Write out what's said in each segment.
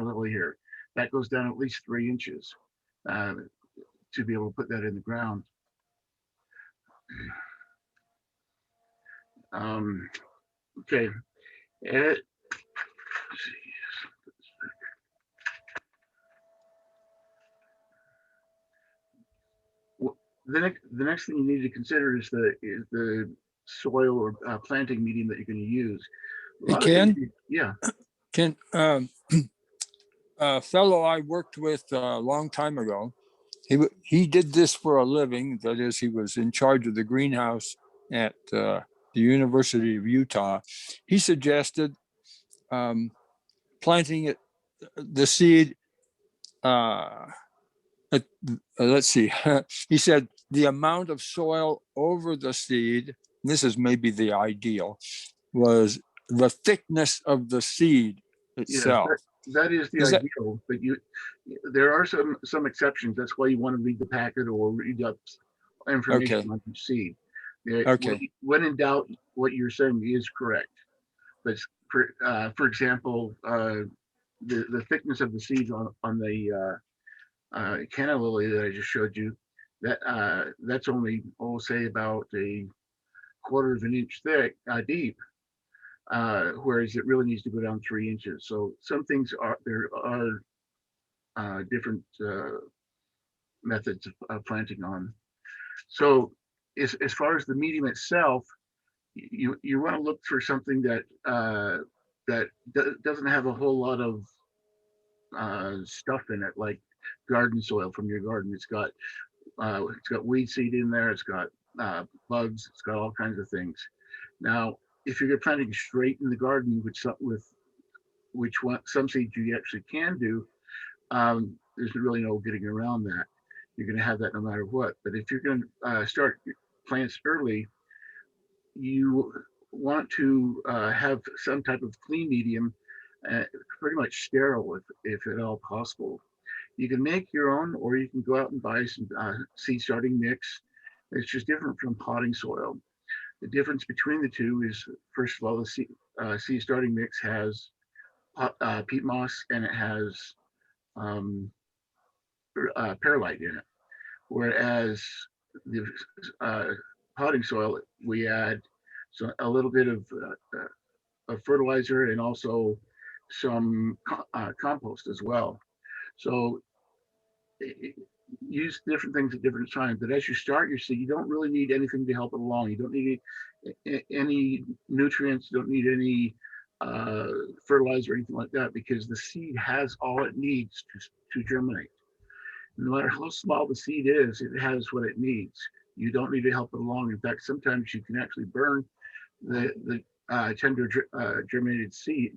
lily here. That goes down at least 3 inches uh, to be able to put that in the ground. Um, okay. It, the next thing you need to consider is the soil or planting medium that you're going to use. A Hey, lot of things, Ken, yeah, Ken, a fellow I worked with a long time ago, he did this for a living. That is, he was in charge of the greenhouse at the University of Utah. He suggested um, planting it, the seed. Uh, let's see. He said the amount of soil over the seed. This is maybe the ideal. Was the thickness of the seed yes, itself? that is the Is that ideal. But there are some exceptions. That's why you want to read the packet or read up information okay? on each seed. Okay. When in doubt, what you're saying is correct. But for example, the thickness of the seeds on the canna lily that I just showed you, that's only, oh, say about a quarter of an inch thick, deep, whereas it really needs to go down 3 inches. So some things there are different methods of planting on. So as far as the medium itself, you want to look for something that doesn't have a whole lot of stuff in it, like garden soil from your garden. It's got weed seed in there. It's got bugs. It's got all kinds of things. Now, if you're planting straight in the garden, which one some seeds you actually can do, there's really no getting around that. You're going to have that no matter what. But if you're going to start plants early, you want to have some type of clean medium, uh, pretty much sterile if at all possible. You can make your own, or you can go out and buy some seed starting mix. It's just different from potting soil. The difference between the two is, first of all, the seed starting mix has peat moss and it has um, perlite in it, whereas the uh, potting soil, we add a little bit of fertilizer and also some compost as well. So use different things at different times. But as you start your seed, you don't really need anything to help it along. You don't need any nutrients. You don't need any uh, fertilizer or anything like that, because the seed has all it needs to germinate. No matter how small the seed is, it has what it needs. You don't need to help it along. In fact, sometimes you can actually burn the tender germinated seed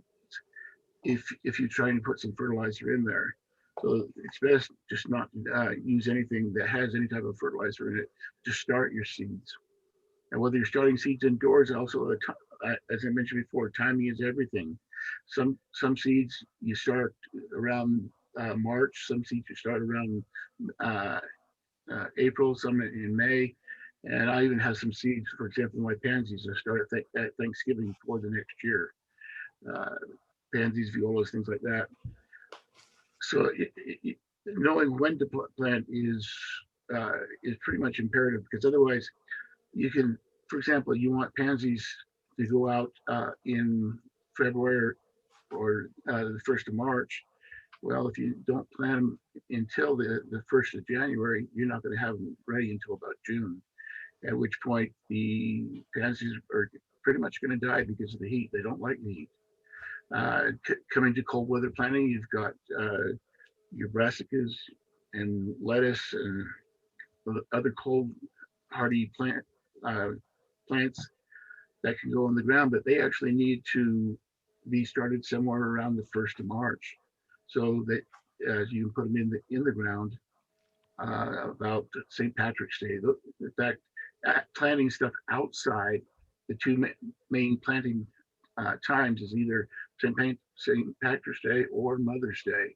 if you try and put some fertilizer in there. So it's best just not use anything that has any type of fertilizer in it to start your seeds. And whether you're starting seeds indoors, also as I mentioned before, timing is everything. Some seeds you start around March, some seeds you start around uh, April, some in May, and I even have some seeds, for example, my pansies that start at Thanksgiving for the next year. Uh, Pansies, violas, things like that. So knowing when to plant is pretty much imperative, because otherwise you can, for example, you want pansies to go out in February or the 1st of March. Well, if you don't plant them until the 1st of January, you're not going to have them ready until about June. At which point the pansies are pretty much going to die because of the heat. They don't like the heat. Coming to cold weather planting, you've got your brassicas and lettuce and other cold hardy uh, plants that can go in the ground, but they actually need to be started somewhere around the 1st of March, so that you can put them in the ground about St. Patrick's Day. In fact, planting stuff outside the two main planting times is either St. Patrick's Day or Mother's Day.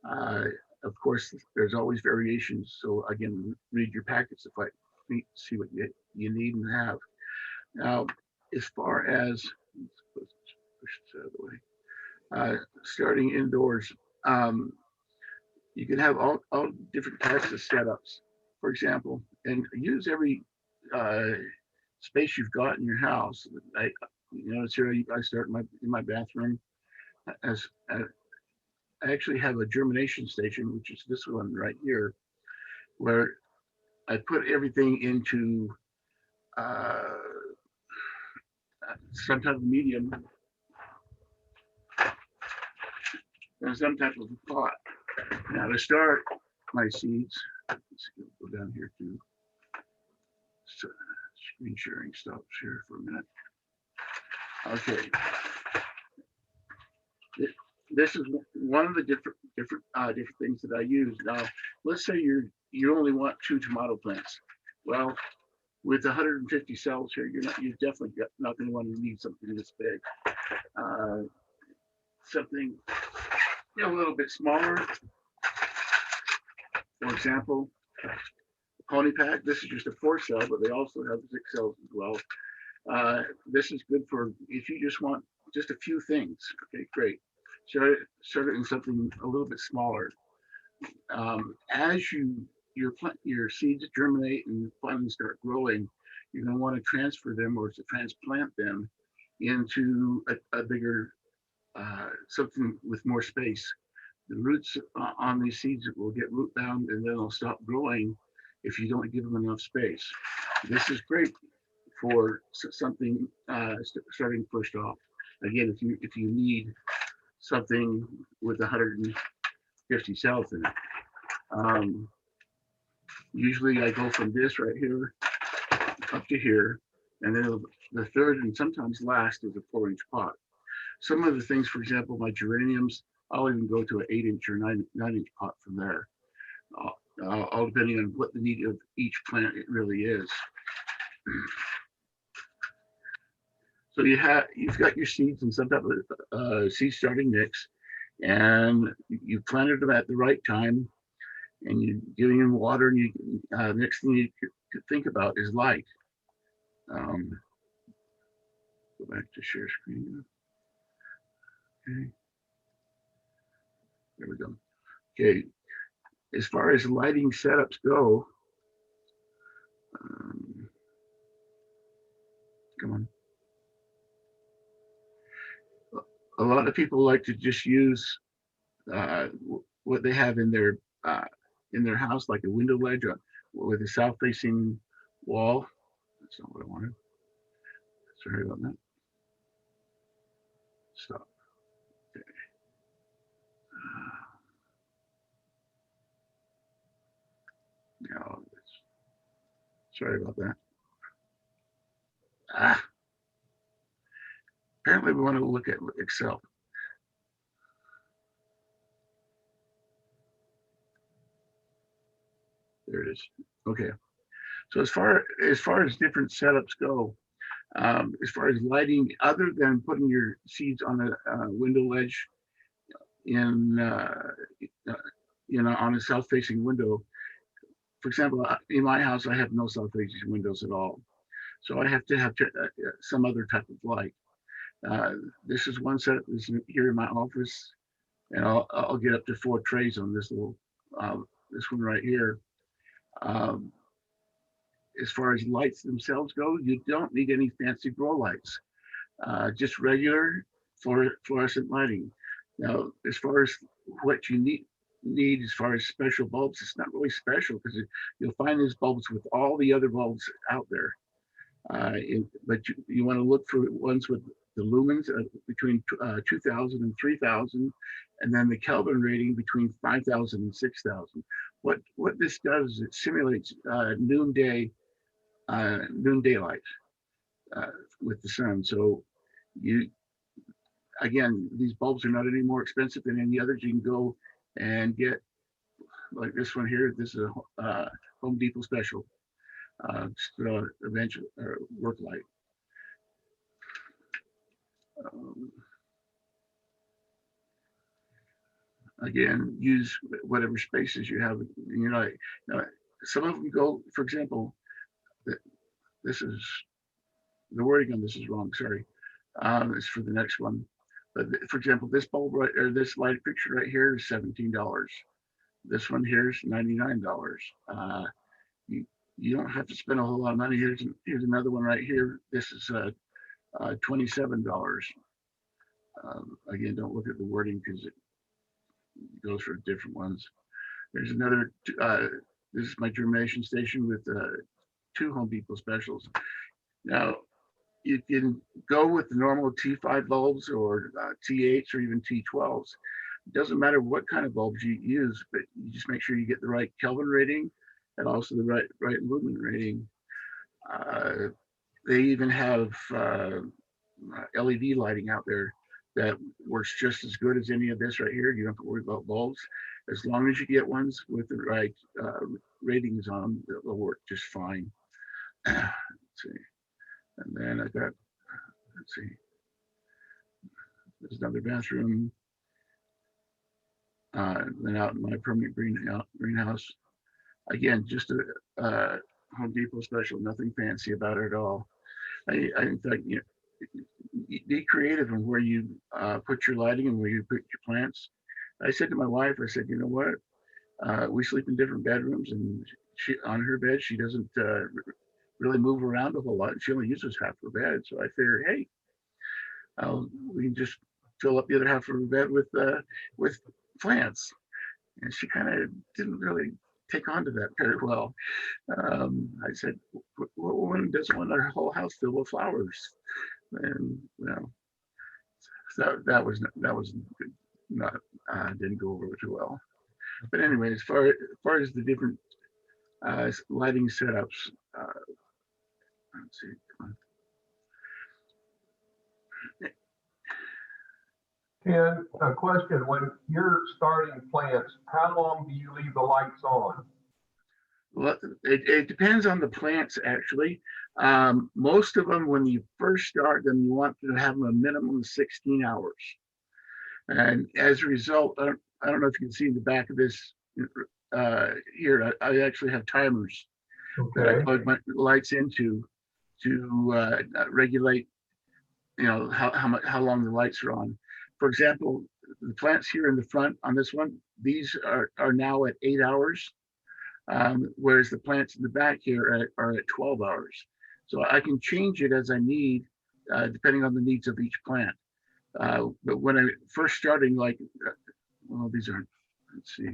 Uh, of course, there's always variations. So again, read your packets to see what you need and have. Now, as far as, let's push this out of the way, starting indoors. you can have all different types of setups, for example, and use every uh, space you've got in your house. I, it's here I start in my bathroom. As I actually have a germination station, which is this one right here, where I put everything into uh, some type of medium and some type of pot. Now to start my seeds, let's go down here to screen sharing stops here for a minute. Okay, this is one of the different things that I use. Now, let's say you only want 2 tomato plants. Well, with 150 cells here, you're definitely not going to want to need something this big. Uh, Something a little bit smaller. For example, pony pack. This is just a 4 cell, but they also have 6 cells as well. This is good for if you just want just a few things. Okay, great. Start it in something a little bit smaller. As your seeds germinate and finally start growing, you're going to want to transfer them or to transplant them into a bigger something with more space. The roots on these seeds will get root bound and then they'll stop growing if you don't give them enough space. This is great for something starting first off. Again, if you need something with 150 cells in it, usually I go from this right here up to here, and then the third and sometimes last is a 4-inch pot. Some of the things, for example, my geraniums, I'll even go to an 8-inch or 9-inch pot from there, all depending on what the need of each plant it really is. So you've got your seeds in some type of seed starting mix, and you planted them at the right time, and you're giving them water. And next thing you could think about is light. Um, Go back to share screen. Okay, there we go. Okay, as far as lighting setups go, come on. A lot of people like to just use uh, what they have in their house, like a window ledge with a south-facing wall. That's not what I wanted. Sorry about that. Stop. Okay. No, sorry about that. Ah, apparently we want to look at Excel. There it is. Okay. So as far as different setups go, as far as lighting, other than putting your seeds on a window ledge in on a south-facing window. For example, in my house, I have no south-facing windows at all, so I have to have some other type of light. Uh, this is one setup is here in my office, and I'll get up to 4 trays on this one right here. Um, as far as lights themselves go, you don't need any fancy grow lights. Just regular fluorescent lighting. Now, as far as what you need as far as special bulbs, it's not really special because you'll find these bulbs with all the other bulbs out there. But you want to look for ones with the lumens between 2,000 and 3,000, and then the Kelvin rating between 5,000 and 6,000. What this does is it simulates noon daylight with the sun. So you again, these bulbs are not any more expensive than any others. You can go and get like this one here. This is a Home Depot special. Eventually work light. Um, Again, use whatever spaces you have. Some of them go. For example, this is the wording on this is wrong. Sorry. It's for the next one. But for example, this bulb right, or this light fixture right here is $17. This one here is $99. You you don't have to spend a whole lot of money. Here's another one right here. This is $27. Again, don't look at the wording because it goes for different ones. There's another. This is my germination station with two Home Depot specials. Now you can go with the normal T5 bulbs or T8s or even T12s. It doesn't matter what kind of bulbs you use, but you just make sure you get the right Kelvin rating and also the right lumen rating. Uh, they even have LED lighting out there that works just as good as any of this right here. You don't have to worry about bulbs. As long as you get ones with the right ratings on them, they'll work just fine. Let's see. And then I got, let's see, there's another bathroom. Then out in my permanent greenhouse. Again, just a Home Depot special, nothing fancy about it at all. In fact, be creative in where you put your lighting and where you put your plants. I said to my wife, I said, you know what? We sleep in different bedrooms, and she on her bed she doesn't really move around a whole lot. She only uses half her bed, so I figured, hey, we can just fill up the other half of her bed with plants. And she kind of didn't really take on to that very well. I said, what woman doesn't want her whole house filled with flowers? And so that was not didn't go over too well. But anyway, as far as the different lighting setups, let's see. Ken, a question. When you're starting plants, how long do you leave the lights on? Well, it depends on the plants, actually. Most of them, when you first start them, you want to have them a minimum of 16 hours. And as a result, I don't know if you can see in the back of this here, I actually have timers that I plug my lights into to regulate, how long the lights are on. For example, the plants here in the front on this one, these are now at 8 hours, whereas the plants in the back here are at 12 hours. So I can change it as I need, depending on the needs of each plant. But when I first starting, like, well, these aren't, let's see.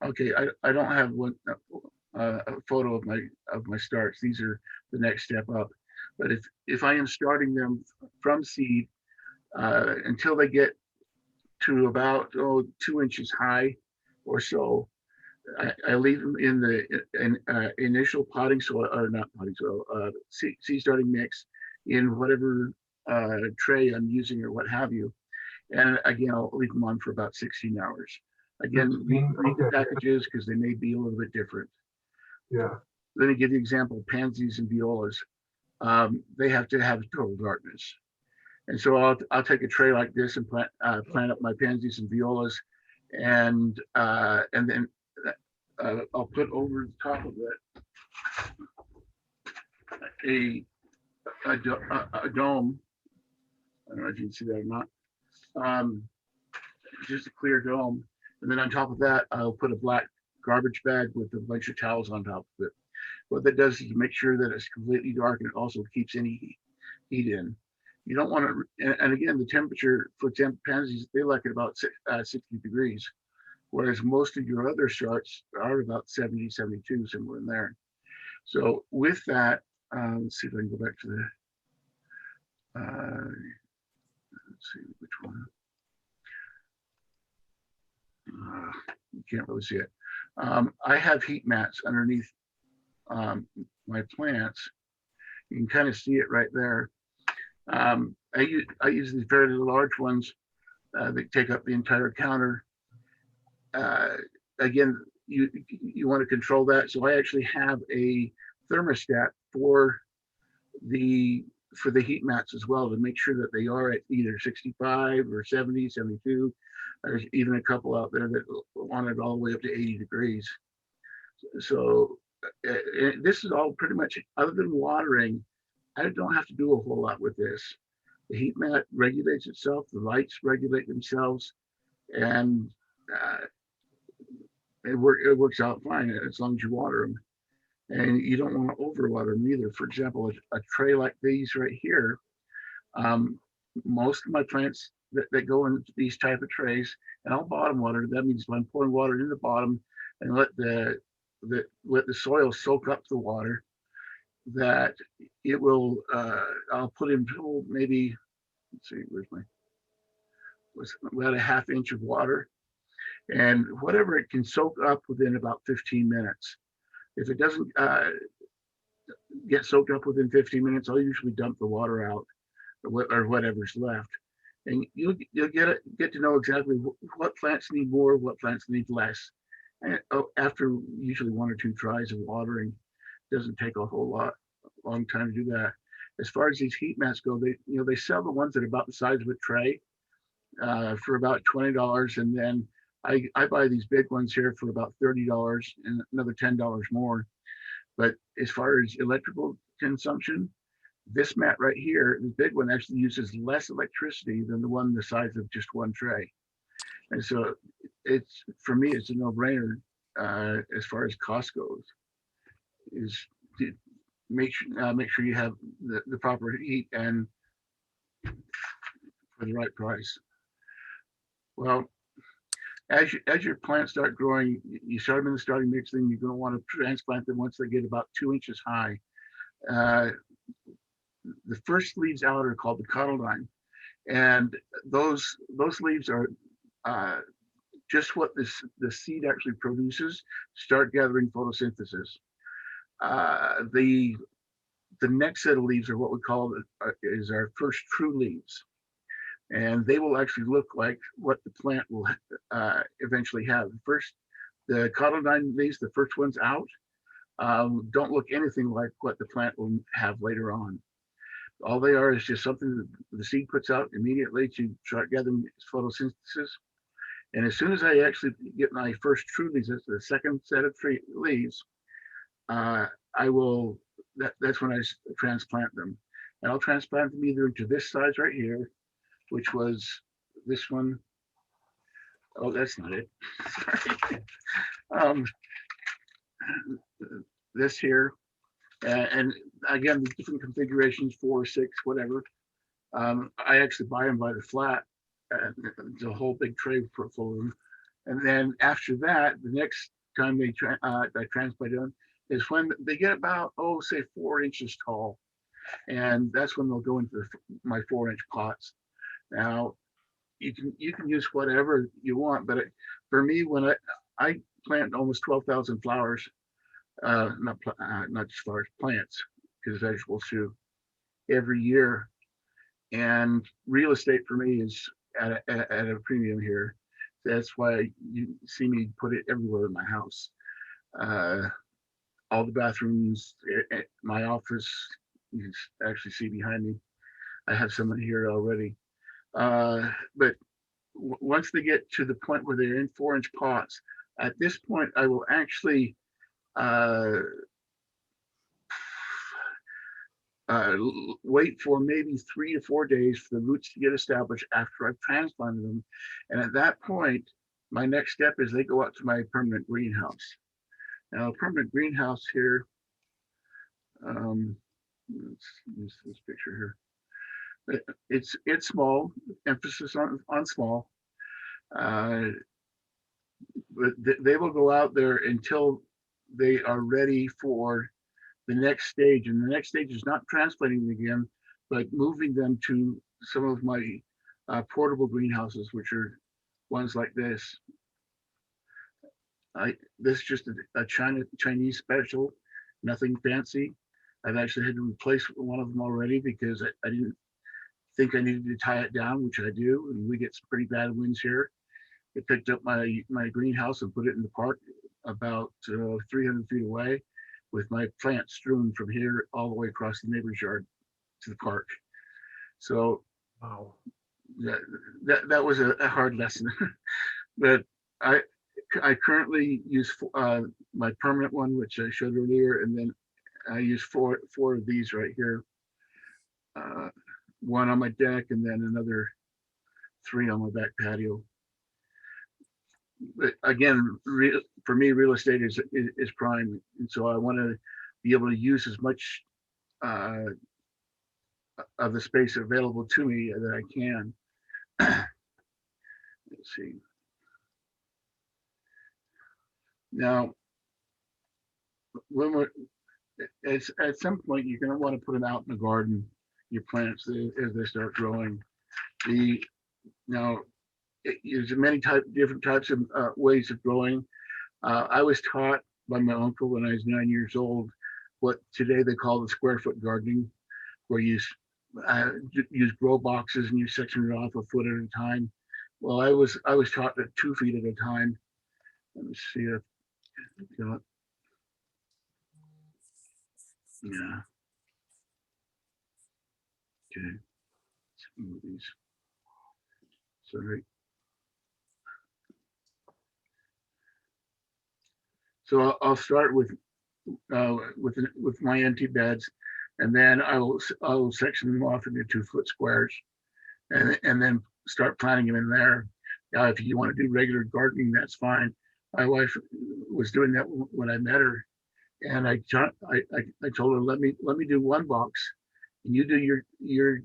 Okay, I don't have one a photo of my starts. These are the next step up. But if I am starting them from seed until they get to about 2 inches high or so, I leave them in the initial potting soil, or not potting soil, seed starting mix in whatever tray I'm using or what have you. And again, I'll leave them on for about 16 hours. Again, read the packages because they may be a little bit different. Yeah. Let me give you an example. Pansies and violas, they have to have total darkness. And so I'll take a tray like this and plant up my pansies and violas, and then I'll put over the top of it a dome. I don't know if you can see that or not. Just a clear dome, and then on top of that, I'll put a black garbage bag with a bunch of towels on top of it. What that does is make sure that it's completely dark, and it also keeps any heat in. You don't want to, and again, the temperature, for example, pansies, they like it about 60 degrees, whereas most of your other starts are about 70, 72, somewhere in there. So with that, let's see if I can go back to the, let's see which one. You can't really see it. I have heat mats underneath my plants. You can kind of see it right there. I use these very large ones that take up the entire counter. Again, you want to control that. So I actually have a thermostat for the heat mats as well, to make sure that they are at either 65 or 70, 72. There's even a couple out there that want it all the way up to 80 degrees. So this is all pretty much, other than watering, I don't have to do a whole lot with this. The heat mat regulates itself, the lights regulate themselves, and uh, it works out fine as long as you water them. And you don't want to overwater them either. For example, a tray like these right here, um, most of my plants that go in these type of trays, and I'll bottom water. That means I'm pouring water in the bottom and let the soil soak up the water. That it will. I'll put in maybe, let's see, where's my, was about a half inch of water, and whatever it can soak up within about 15 minutes. If it doesn't get soaked up within 15 minutes, I'll usually dump the water out, or whatever's left. And you'll get to know exactly what plants need more, what plants need less. And after usually 1 or 2 tries of watering, it doesn't take a whole long time to do that. As far as these heat mats go, they sell the ones that are about the size of a tray for about $20, and then I buy these big ones here for about $30 and another $10 more. But as far as electrical consumption, this mat right here, the big one, actually uses less electricity than the one the size of just one tray. And so it's, for me, it's a no-brainer as far as cost goes, is to make sure you have the proper heat and for the right price. Well, as your plants start growing, you start them in the starting mixing. You're going to want to transplant them once they get about 2 inches high. Uh, the first leaves out are called the cotyledon, and those leaves are just what the seed actually produces. Start gathering photosynthesis. The next set of leaves are what we call is our first true leaves, and they will actually look like what the plant will eventually have. The cotyledon leaves, the first ones out, don't look anything like what the plant will have later on. All they are is just something that the seed puts out immediately to start gathering photosynthesis. And as soon as I actually get my first true leaves, that's the second set of leaves, I will, that's when I transplant them. And I'll transplant them either into this size right here, which was this one. Oh, that's not it. um, this here. And again, the different configurations, 4, 6, whatever. I actually buy them by the flat. It's a whole big tray full of them. And then after that, the next time I transplant them is when they get about, say 4 inches tall. And that's when they'll go into my 4-inch pots. Now, you can use whatever you want, but for me, when I plant almost 12,000 flowers, not just flowers, plants, because vegetables too, every year. And real estate for me is at a premium here. That's why you see me put it everywhere in my house. Uh, all the bathrooms, my office, you can actually see behind me. I have some in here already. But once they get to the point where they're in 4-inch pots, at this point, I will actually uh, wait for maybe 3 to 4 days for the roots to get established after I've transplanted them. And at that point, my next step is they go out to my permanent greenhouse. Now, a permanent greenhouse here, let's use this picture here. It's small, emphasis on small. But they will go out there until they are ready for the next stage. And the next stage is not transplanting them again, but moving them to some of my portable greenhouses, which are ones like this. This is just a Chinese special, nothing fancy. I've actually had to replace one of them already because I didn't think I needed to tie it down, which I do, and we get some pretty bad winds here. I picked up my greenhouse and put it in the park about 300 feet away, with my plants strewn from here all the way across the neighbor's yard to the park. So Wow. that was a hard lesson. But I currently use my permanent one, which I showed earlier, and then I use four of these right here. one on my deck, and then another 3 on my back patio. But again, for me, real estate is prime, and so I want to be able to use as much uh, of the space available to me that I can. Let's see. Now, when we're at some point, you're going to want to put them out in the garden, your plants as they start growing. The now there's many different types of ways of growing. I was taught by my uncle when I was 9 years old what today they call the square foot gardening, where you use grow boxes and you section it off a foot at a time. Well, I was taught that 2 feet at a time. Let me see if you know, yeah. Okay. Let's move these. Sorry. So I'll start with my empty beds, and then I will section them off into 2 foot squares, and then start planting them in there. If you want to do regular gardening, that's fine. My wife was doing that when I met her, and I told her, let me do one box, and you do your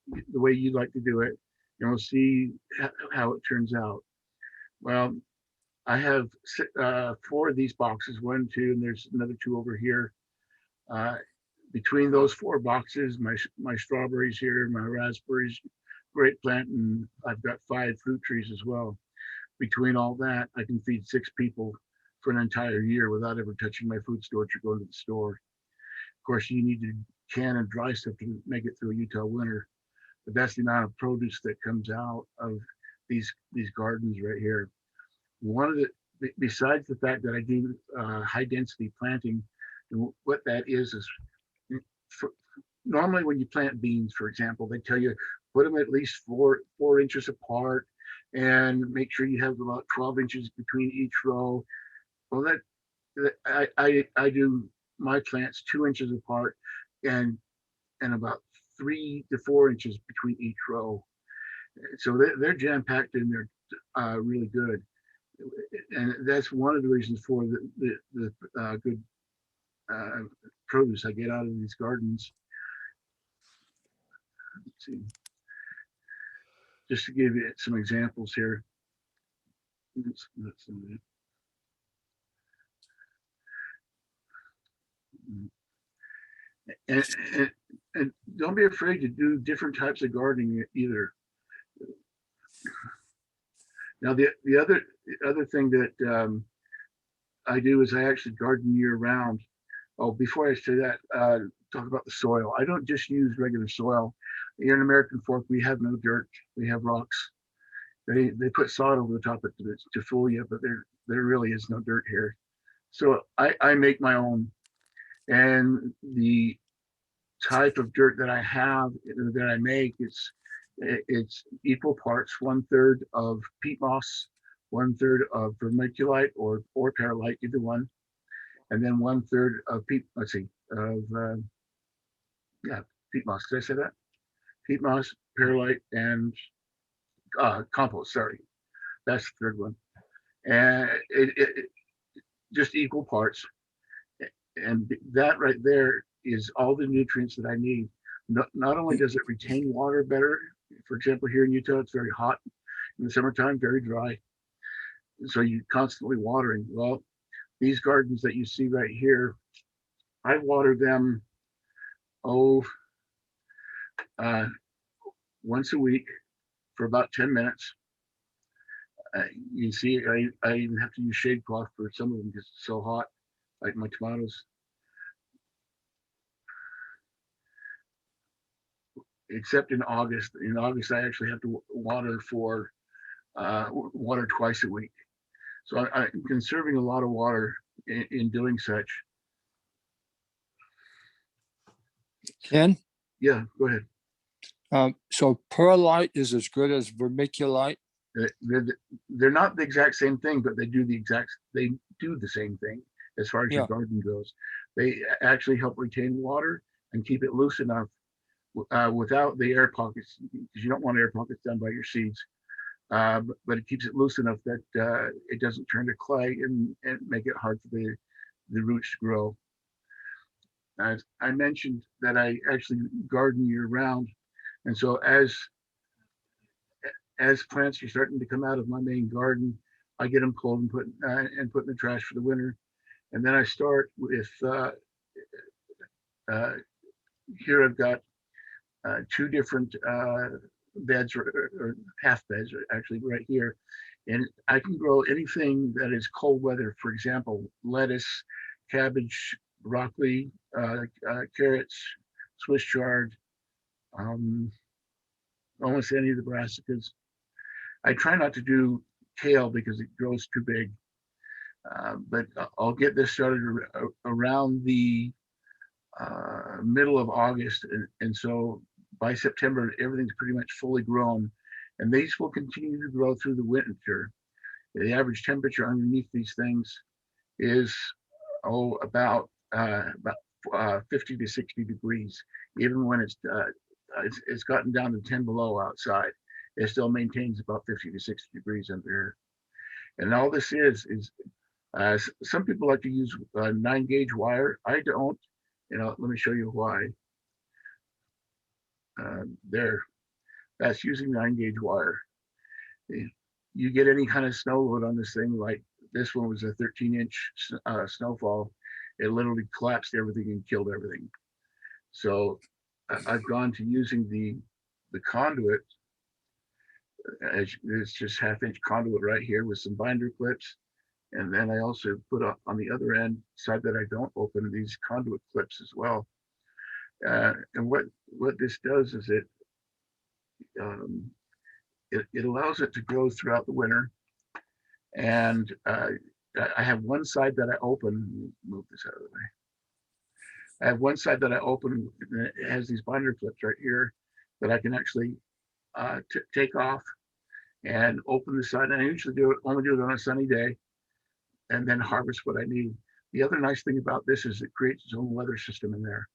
the way you like to do it, and we'll see how it turns out. Well, I have 4 of these boxes, 1, 2, and there's another 2 over here. Uh, Between those 4 boxes, my strawberries here, my raspberries, grape plant, and I've got 5 fruit trees as well. Between all that, I can feed 6 people for an entire year without ever touching my food storage or going to the store. Of course, you need to can and dry stuff to make it through a Utah winter, but that's the amount of produce that comes out of these gardens right here. One of the besides the fact that I do high density planting, what that is for, normally when you plant beans, for example, they tell you put them at least 4 inches apart and make sure you have about 12 inches between each row. Well, I do my plants 2 inches apart and about 3 to 4 inches between each row. So they're jam packed and they're really good. And that's one of the reasons for the good uh, produce I get out of these gardens. Let's see, just to give you some examples here. And, and, and don't be afraid to do different types of gardening either. Now, the other thing that I do is I actually garden year round. Oh, before I say that, talk about the soil. I don't just use regular soil. Here in American Fork, we have no dirt. We have rocks. They put sod over the top of it to fool you, but there really is no dirt here. So I make my own, and the type of dirt that I have that I make, it's equal parts, 1/3 of peat moss, 1/3 of vermiculite or perlite, either one, and then 1/3 of peat moss. Did I say that? Peat moss, perlite, and compost. Sorry, that's the third one, and it just equal parts, and that right there is all the nutrients that I need. Not only does it retain water better, for example, here in Utah, it's very hot in the summertime, very dry. So you're constantly watering. Well, these gardens that you see right here, I water them, uh, once a week for about 10 minutes. You see, I even have to use shade cloth for some of them because it's so hot, like my tomatoes. Except in August. In August, I actually have to water twice a week. So I'm conserving a lot of water in doing such. Ken, Yeah, go ahead. so perlite is as good as vermiculite. They're not the exact same thing, but they do the same thing as far as your garden goes. They actually help retain water and keep it loose enough without the air pockets, because you don't want air pockets down by your seeds. But it keeps it loose enough that it doesn't turn to clay and make it hard for the roots to grow. As I mentioned that I actually garden year round, and so as plants are starting to come out of my main garden, I get them pulled and put in the trash for the winter, and then I start with here I've got two different beds or half beds actually right here, and I can grow anything that is cold weather. For example, lettuce, cabbage, broccoli, carrots, Swiss chard, um, almost any of the brassicas. I try not to do kale because it grows too big, but I'll get this started around the middle of August, and so by September everything's pretty much fully grown, and these will continue to grow through the winter. The average temperature underneath these things is about 50 to 60 degrees. Even when it's gotten down to 10 below outside, it still maintains about 50 to 60 degrees under here. And all this is some people like to use 9-gauge wire. I don't. Let me show you why. There, that's using 9-gauge wire. You get any kind of snow load on this thing, like this one was a 13-inch snowfall. It literally collapsed everything and killed everything. So I've gone to using the conduit. It's just 1/2-inch conduit right here with some binder clips. And then I also put up on the other end side that I don't open these conduit clips as well. And what this does is it allows it to grow throughout the winter. And I have one side that I open. Move this out of the way. I have one side that I open. And it has these binder clips right here that I can actually take off and open the side. And I usually only do it on a sunny day, and then harvest what I need. The other nice thing about this is it creates its own weather system in there.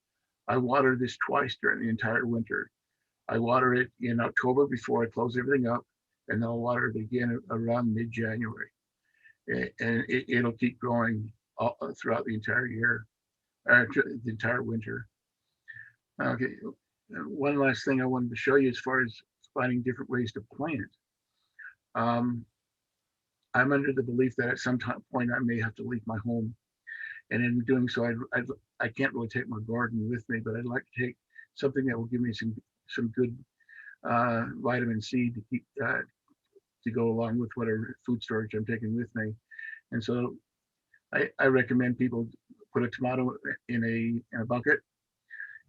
I water this twice during the entire winter. I water it in October before I close everything up, and then I'll water it again around mid-January. And it'll keep growing throughout the entire year, or the entire winter. Okay, one last thing I wanted to show you as far as finding different ways to plant. I'm under the belief that at some point I may have to leave my home, and in doing so, I can't really take my garden with me, but I'd like to take something that will give me some good vitamin C to keep to go along with whatever food storage I'm taking with me. And so I recommend people put a tomato in a bucket,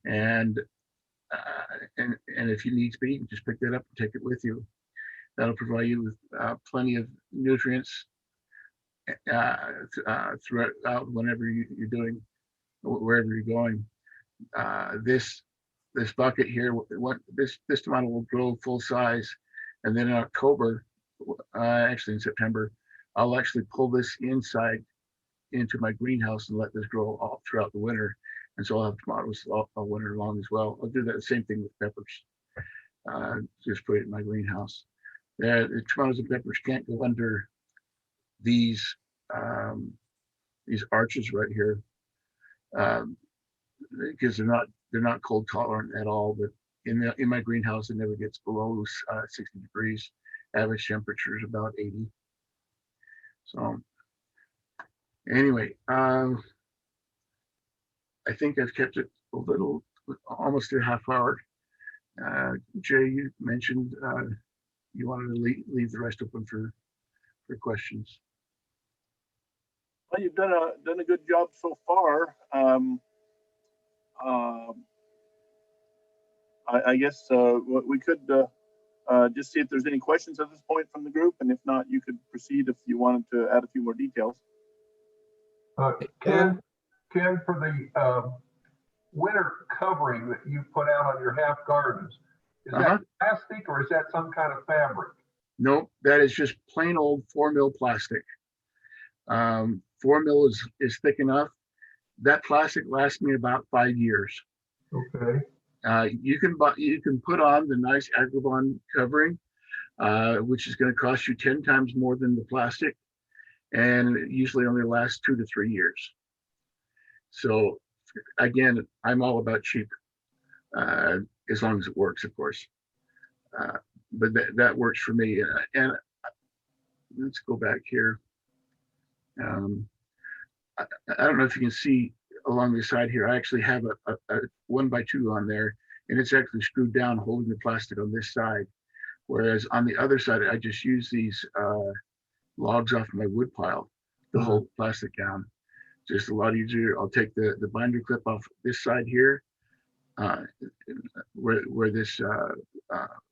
and if you need to, you can just pick that up and take it with you. That'll provide you with plenty of nutrients throughout whenever you're doing, wherever you're going. This bucket here, this tomato will grow full size, and then in October, actually in September, I'll actually pull this inside into my greenhouse and let this grow all throughout the winter. And so I'll have tomatoes all winter long as well. I'll do that same thing with peppers. Just put it in my greenhouse. The tomatoes and peppers can't go under these arches right here because they're not cold tolerant at all. But in my greenhouse, it never gets below 60 degrees. Average temperature is about 80. So anyway, I think I've kept it a little, almost a half hour. Jay, you mentioned you wanted to leave the rest open for questions. Well, you've done a good job so far. I guess we could just see if there's any questions at this point from the group, and if not, you could proceed if you wanted to add a few more details. Ken, for the winter covering that you put out on your half gardens, is that plastic or is that some kind of fabric? Nope, that is just plain old 4-mil plastic. 4-mil is thick enough. That plastic lasts me about 5 years. Okay. You can put on the nice Agribon covering, which is going to cost you 10 times more than the plastic, and it usually only lasts 2 to 3 years. So again, I'm all about cheap, as long as it works, of course. But that works for me. And let's go back here. I don't know if you can see along the side here, I actually have a 1x2 on there, and it's actually screwed down, holding the plastic on this side. Whereas on the other side, I just use these logs off my wood pile to hold plastic down. Just a lot easier. I'll take the binder clip off this side here, where this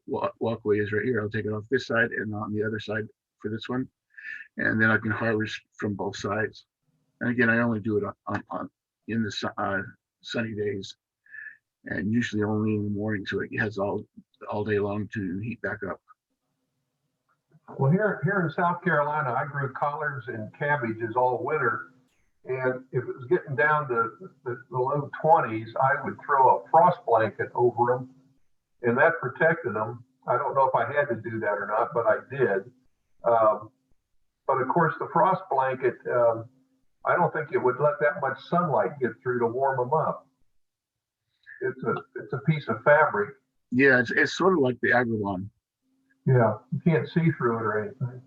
walkway is right here. I'll take it off this side and on the other side for this one. And then I can harvest from both sides. And again, I only do it on in the sunny days, and usually only in the morning, so it has all day long to heat back up. Well, here in South Carolina, I grew collards and cabbages all winter. And if it was getting down to the low 20s, I would throw a frost blanket over them, and that protected them. I don't know if I had to do that or not, but I did. But of course, the frost blanket, I don't think it would let that much sunlight get through to warm them up. It's a piece of fabric. Yeah, it's sort of like the Agribon. Yeah, you can't see through it or anything.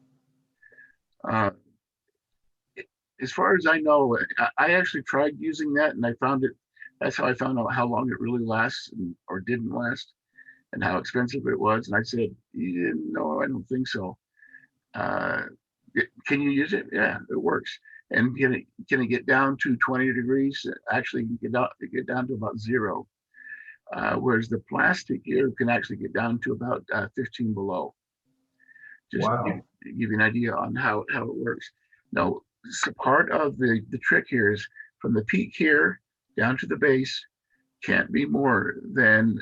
As far as I know, I actually tried using that, and I found it. That's how I found out how long it really lasts, or didn't last, and how expensive it was. And I said, no, I don't think so. Can you use it? Yeah, it works. And can it get down to 20 degrees? Actually, you get down to about 0. Whereas the plastic here can actually get down to about 15 below. Just wow. give you an idea on how it works. Now, so part of the trick here is from the peak here down to the base can't be more than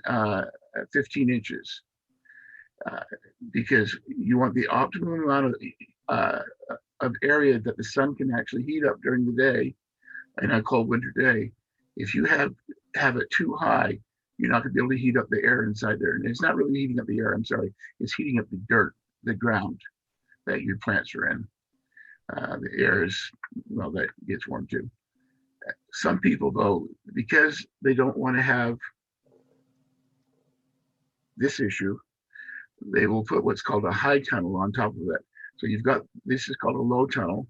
15 inches, because you want the optimum amount of area that the sun can actually heat up during the day, and a cold winter day. If you have it too high, you're not going to be able to heat up the air inside there. And it's not really heating up the air, I'm sorry, it's heating up the dirt, the ground that your plants are in. The air is, well, that gets warm too. Some people, though, because they don't want to have this issue, they will put what's called a high tunnel on top of it. So you've got, this is called a low tunnel.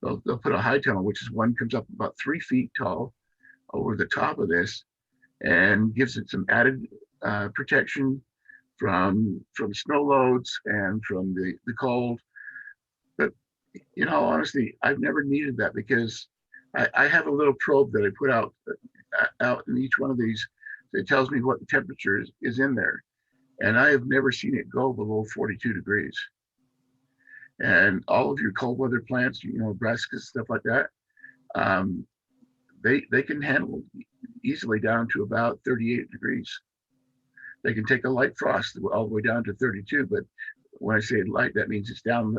They'll put a high tunnel, which is one comes up about 3 feet tall over the top of this, and gives it some added protection from snow loads and from the cold. But in all honesty, I've never needed that, because I have a little probe that I put out in each one of these that tells me what the temperature is in there. And I have never seen it go below 42 degrees. And all of your cold weather plants, brassicas, stuff like that, they can handle easily down to about 38 degrees. They can take a light frost all the way down to 32, but when I say light, that means it's down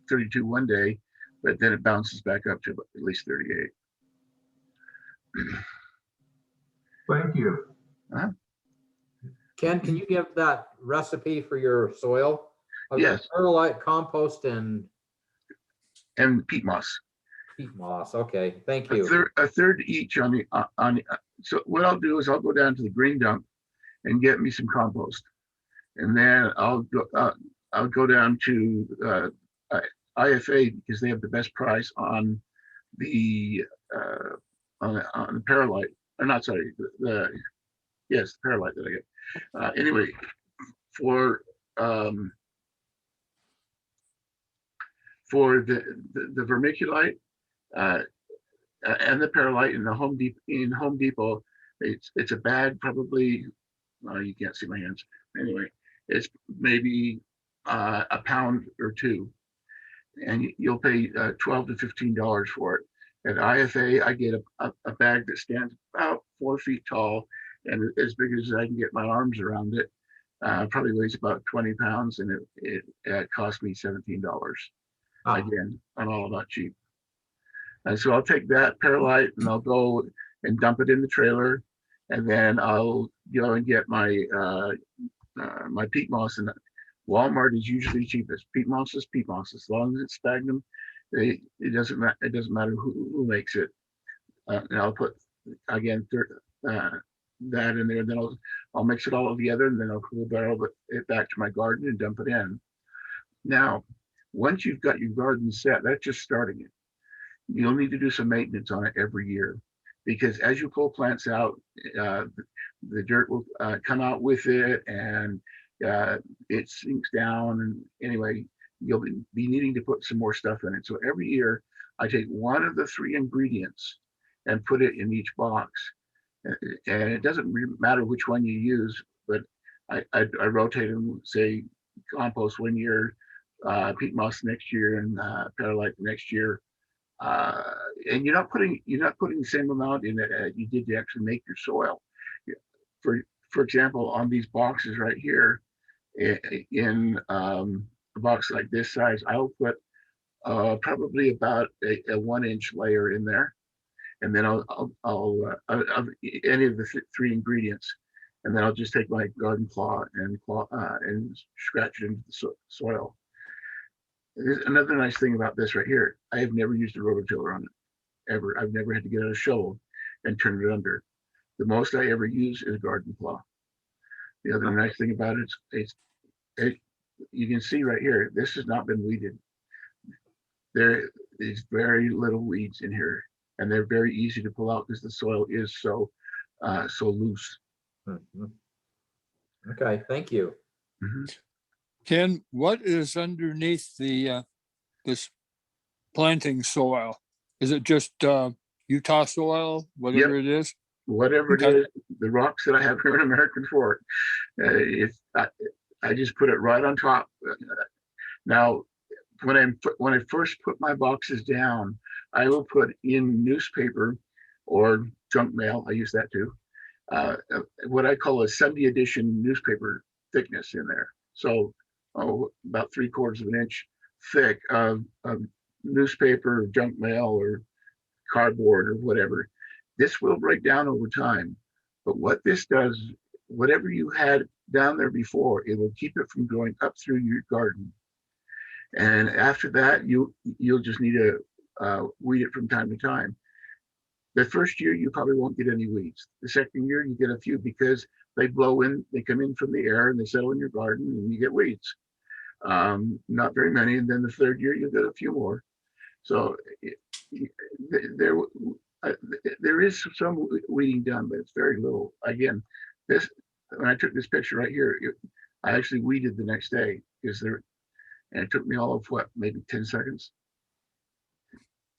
32 one day, but then it bounces back up to at least 38. Thank you. Ken, can you give that recipe for your soil? Yes. Perlite, compost, and peat moss. peat moss. Okay, thank you. A third each on the so what I'll do is I'll go down to the green dump and get me some compost, and then I'll go down to IFA, because they have the best price on the perlite. Or not, sorry, the perlite that I get. Anyway, for the vermiculite and the perlite in Home Depot, it's a bag, probably, you can't see my hands. Anyway, it's maybe a pound or 2, and you'll pay $12 to $15 for it. At IFA, I get a bag that stands about 4 feet tall and as big as I can get my arms around it. Probably weighs about 20 pounds, and it cost me $17. Again, I'm all about cheap. And so I'll take that perlite and I'll go and dump it in the trailer, and then I'll go and get my peat moss, and Walmart is usually cheapest. Peat moss is peat moss. As long as it's sphagnum, it doesn't matter who makes it. And I'll put again that in there, and then I'll mix it all together, and then I'll cool barrel it back to my garden and dump it in. Now, once you've got your garden set, that's just starting it. You'll need to do some maintenance on it every year, because as you pull plants out, the dirt will come out with it, and it sinks down. And anyway, you'll be needing to put some more stuff in it. So every year, I take one of the 3 ingredients and put it in each box. And it doesn't matter which one you use, but I rotate them, say compost one year, peat moss next year, and perlite next year. And you're not putting the same amount in it as you did to actually make your soil. For example, on these boxes right here, in a box like this size, I'll put probably about a 1-inch layer in there, and then I'll any of the 3 ingredients, and then I'll just take my garden claw and scratch it into the soil. There's another nice thing about this right here. I have never used a rototiller on it, ever. I've never had to get out a shovel and turn it under. The most I ever use is garden claw. The other nice thing about it is you can see right here, this has not been weeded. There is very little weeds in here, and they're very easy to pull out because the soil is so loose. Mhm. Okay, thank you. Mhm. Ken, what is underneath the this planting soil? Is it just Utah soil, whatever it is? Whatever it Okay. is, the rocks that I have here in American Fork, I just put it right on top. Now, when I first put my boxes down, I will put in newspaper or junk mail. I use that too. What I call a Sunday edition newspaper thickness in there. So, about 3/4 of an inch thick of newspaper, or junk mail, or cardboard, or whatever. This will break down over time. But what this does, whatever you had down there before, it will keep it from growing up through your garden. And after that, you'll just need to weed it from time to time. The first year, you probably won't get any weeds. The second year, you get a few, because they blow in, they come in from the air, and they settle in your garden, and you get weeds. Not very many. And then the third year, you'll get a few more. So there is some weeding done, but it's very little. Again, when I took this picture right here, I actually weeded the next day, and it took me all of maybe 10 seconds.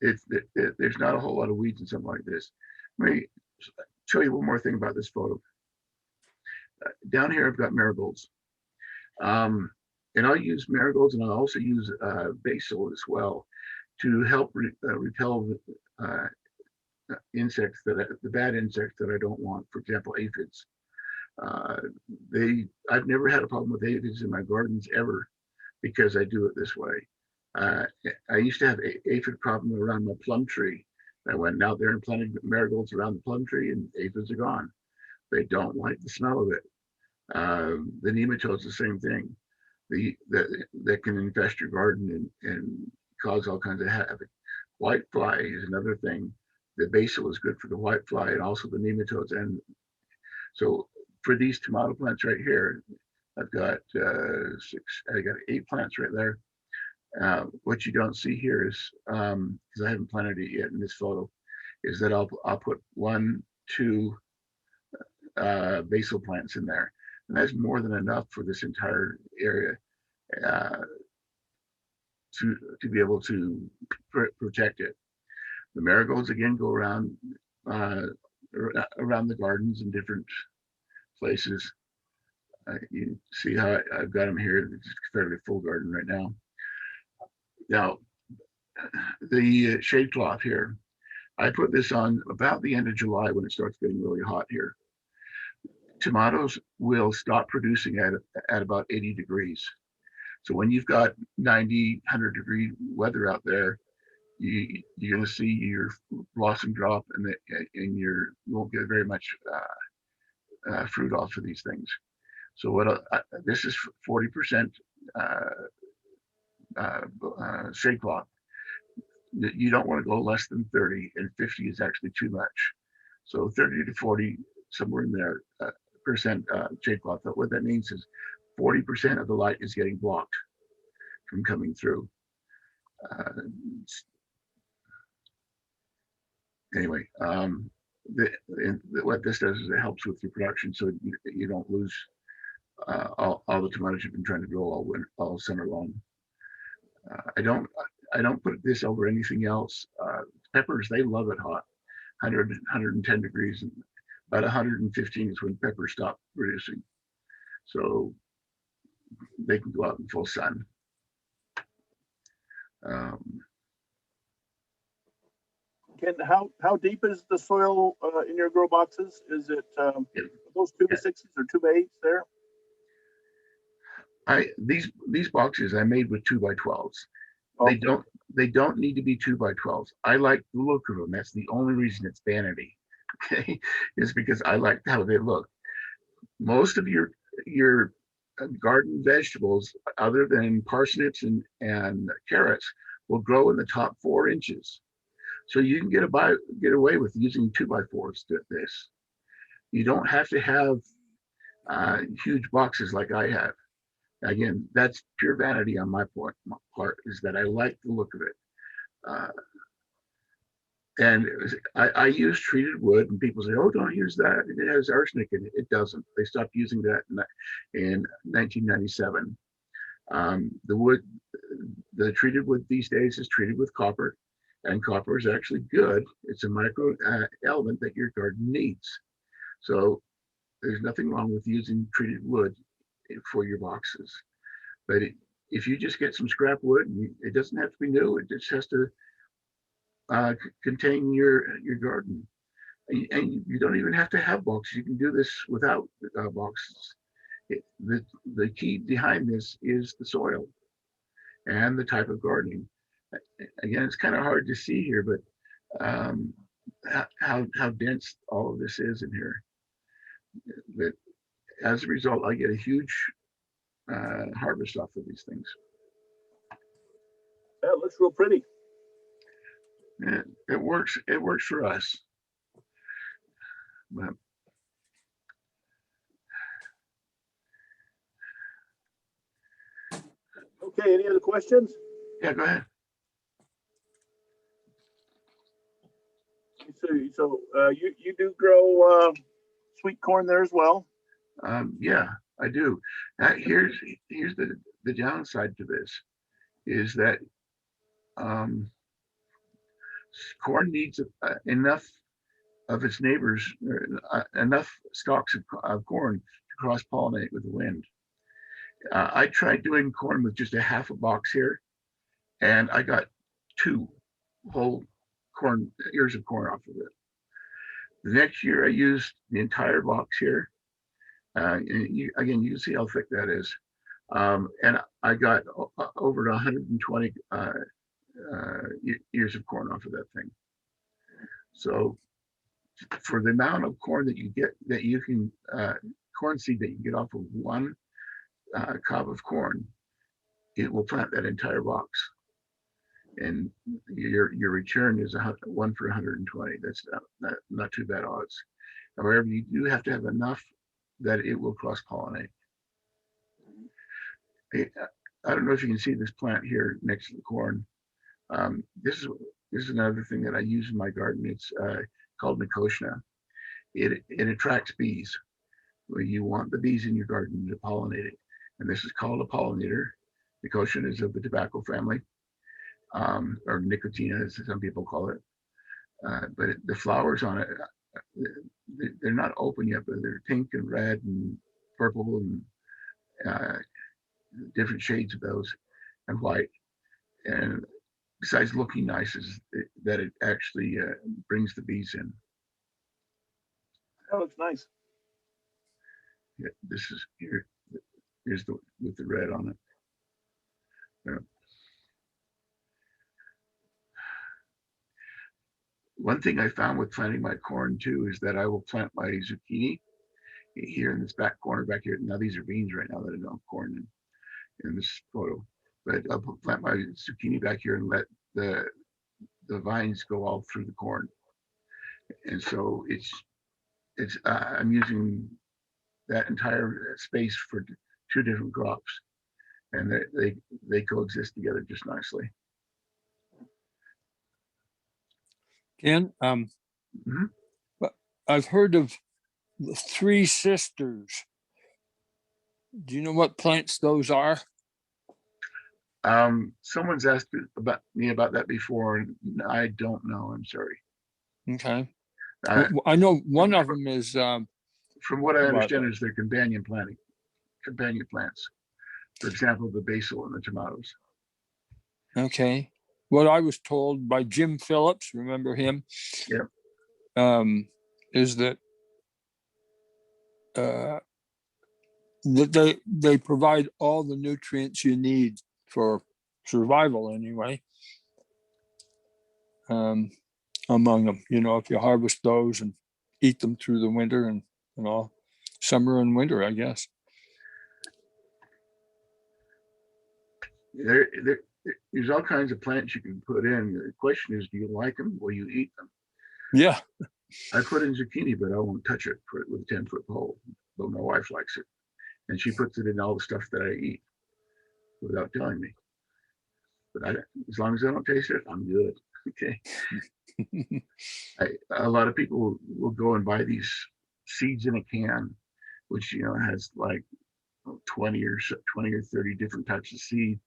There's not a whole lot of weeds in something like this. Let me show you one more thing about this photo. Down here, I've got marigolds. And I'll use marigolds, and I'll also use basil as well to help repel insects, the bad insects that I don't want. For example, aphids. I've never had a problem with aphids in my gardens ever, because I do it this way. I used to have an aphid problem around my plum tree. I went out there and planted marigolds around the plum tree, and aphids are gone. They don't like the smell of it. The nematodes, the same thing. That can infest your garden and cause all kinds of havoc. Whitefly is another thing. The basil is good for the whitefly and also the nematodes. And so for these tomato plants right here, I've got 8 plants right there. What you don't see here is, because I haven't planted it yet in this photo, is that I'll put 1, 2 basil plants in there. And that's more than enough for this entire area to be able to protect it. The marigolds, again, go around the gardens in different places. You see how I've got them here. It's a fairly full garden right now. Now, the shade cloth here, I put this on about the end of July, when it starts getting really hot here. Tomatoes will stop producing at about 80 degrees. So when you've got 90, 100-degree weather out there, you're going to see your blossom drop, and you won't get very much fruit off of these things. So what this is 40% shade cloth. You don't want to go less than 30, and 50 is actually too much. So 30 to 40, somewhere in there, percent shade cloth. But what that means is 40% of the light is getting blocked from coming through. Anyway, what this does is it helps with your production, so you don't lose all the tomatoes you've been trying to grow all summer long. I don't put this over anything else. Peppers, they love it hot, 100, 110 degrees, and about 115 is when peppers stop producing. So they can go out in full sun. Ken, how deep is the soil in your grow boxes? Is it those 2x6s or 2x8s there? These boxes I made with 2x12s. Okay. They don't need to be 2x12s. I like the look of them. That's the only reason it's vanity. Okay, is because I like how they look. Most of your garden vegetables, other than parsnips and carrots, will grow in the top 4 inches. So you can get away with using 2x4s to this. You don't have to have huge boxes like I have. Again, that's pure vanity on my part, is that I like the look of it. And I use treated wood, and people say, "Oh, don't use that. It has arsenic in it." It doesn't. They stopped using that in 1997. The treated wood these days is treated with copper, and copper is actually good. It's a micro element that your garden needs. So there's nothing wrong with using treated wood for your boxes. But if you just get some scrap wood, it doesn't have to be new. It just has to contain your garden, and you don't even have to have boxes. You can do this without boxes. The key behind this is the soil and the type of gardening. Again, it's kind of hard to see here, but how dense all of this is in here. But as a result, I get a huge harvest off of these things. That looks real pretty. It works. It works for us. But Okay, any other questions? yeah, go ahead. So you do grow sweet corn there as well? Yeah, I do. Here's the downside to this, is that corn needs enough of its neighbors, enough stalks of corn to cross-pollinate with the wind. I tried doing corn with just a half a box here, and I got 2 whole ears of corn off of it. The next year I used the entire box here. And you can see how thick that is. And I got over 120 ears of corn off of that thing. So for the amount of corn that you get, that you can, corn seed that you get off of one cob of corn, it will plant that entire box. And your return is 1 for 120. That's not too bad odds. However, you do have to have enough that it will cross-pollinate. I don't know if you can see this plant here next to the corn. This is another thing that I use in my garden. It's called Nicotiana. It attracts bees. Well, you want the bees in your garden to pollinate it, and this is called a pollinator. Nicotiana is of the tobacco family, or Nicotina, as some people call it. But the flowers on it, they're not open yet, but they're pink and red and purple and different shades of those, and white. And besides looking nice, is that it actually brings the bees in. That looks nice. Yeah, this is here. Here's the with the red on it. Yeah. One thing I found with planting my corn too is that I will plant my zucchini here in this back corner back here. Now these are beans right now that I don't have corn in this photo. But I'll plant my zucchini back here and let the vines go all through the corn. And so I'm using that entire space for 2 different crops, and they coexist together just nicely. Ken, Mhm. I've heard of the 3 sisters. Do you know what plants those are? Someone's asked me about that before, and I don't know. I'm sorry. Okay. Uh, I know one of them is from what I what? understand, is their companion plants. For example, the basil and the tomatoes. Okay. What I was told by Jim Phillips, remember him? Yep. Is that that they provide all the nutrients you need for survival anyway. Among them, if you harvest those and eat them through the winter and all, summer and winter, I guess. There's all kinds of plants you can put in. The question is, do you like them? Will you eat them? Yeah. I put in zucchini, but I won't touch it with a 10-foot pole. Though my wife likes it, and she puts it in all the stuff that I eat without telling me. But as long as I don't taste it, I'm good. Okay. A lot of people will go and buy these seeds in a can, which has like 20 or 30 different types of seed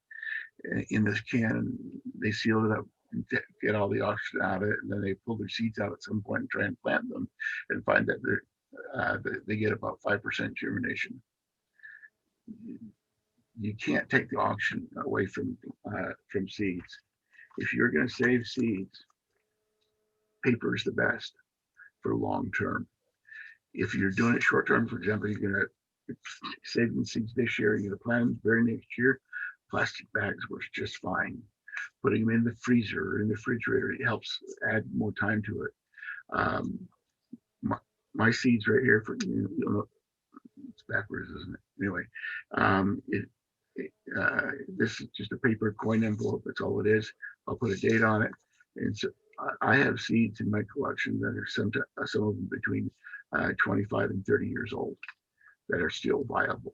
in this can, and they seal it up and get all the oxygen out of it, and then they pull their seeds out at some point and try and plant them, and find that they get about 5% germination. You can't take the oxygen away from seeds. If you're going to save seeds, paper is the best for long term. If you're doing it short term, for example, you're going to save the seeds this year, you're going to plant them very next year, plastic bags works just fine. Putting them in the freezer or in the refrigerator, it helps add more time to it. My seeds right here, it's backwards, isn't it? Anyway, this is just a paper coin envelope. That's all it is. I'll put a date on it. And so I have seeds in my collection that are some of them between 25 and 30 years old that are still viable.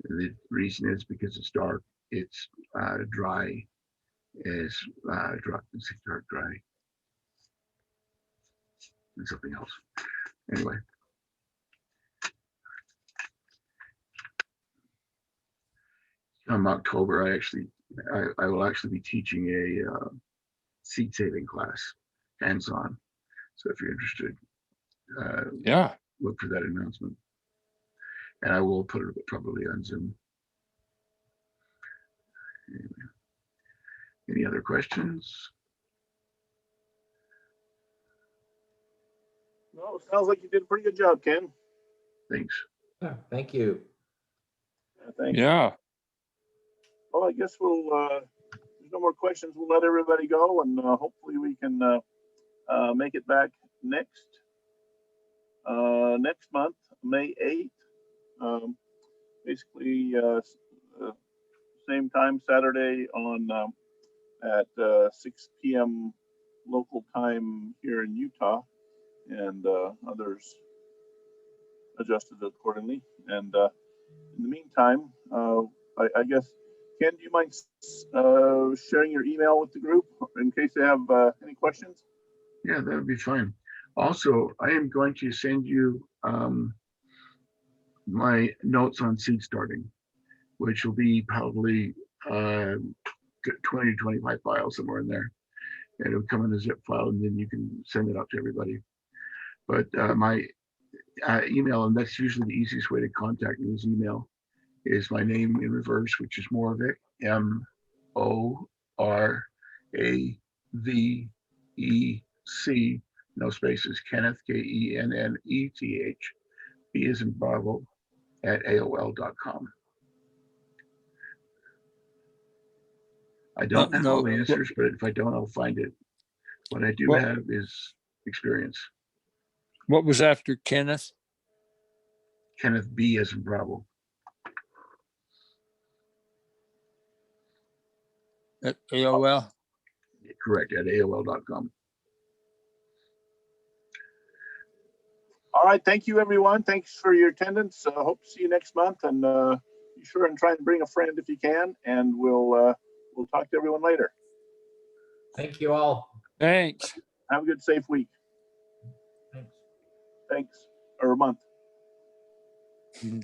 And the reason is because it's dark, it's dry, it's dry, and something else. Anyway. Come October, I will actually be teaching a seed saving class, hands-on. So if you're interested, Yeah. look for that announcement, and I will put it probably on Zoom. Anyway. Any other questions? No, it sounds like you did a pretty good job, Ken. Thanks. Yeah, thank you. Thank you. Yeah. Well, I guess there's no more questions. We'll let everybody go, and hopefully we can make it back next month, May 8th. Basically, same time, Saturday at 6 p.m. local time here in Utah, and others adjusted accordingly. And in the meantime, I guess, Ken, do you mind sharing your email with the group in case they have any questions? Yeah, that would be fine. Also, I am going to send you my notes on seed starting, which will be probably 20 to 25 files somewhere in there. And it'll come in a zip file, and then you can send it out to everybody. But my email, and that's usually the easiest way to contact me, is email, is my name in reverse, which is Moravec, Moravec, no spaces, Kenneth, Kenneth, B as in Bravo, at AOL.com. I don't have all the answers, but if I don't, I'll find it. What I do have is experience. What was after Kenneth? Kenneth B as in Bravo. At AOL. Correct, at AOL.com. All right, thank you, everyone. Thanks for your attendance. Hope to see you next month, and be sure and try and bring a friend if you can, and we'll talk to everyone later. Thank you all. Thanks. Have a good, safe week. Thanks. Thanks, or a month. Mhm.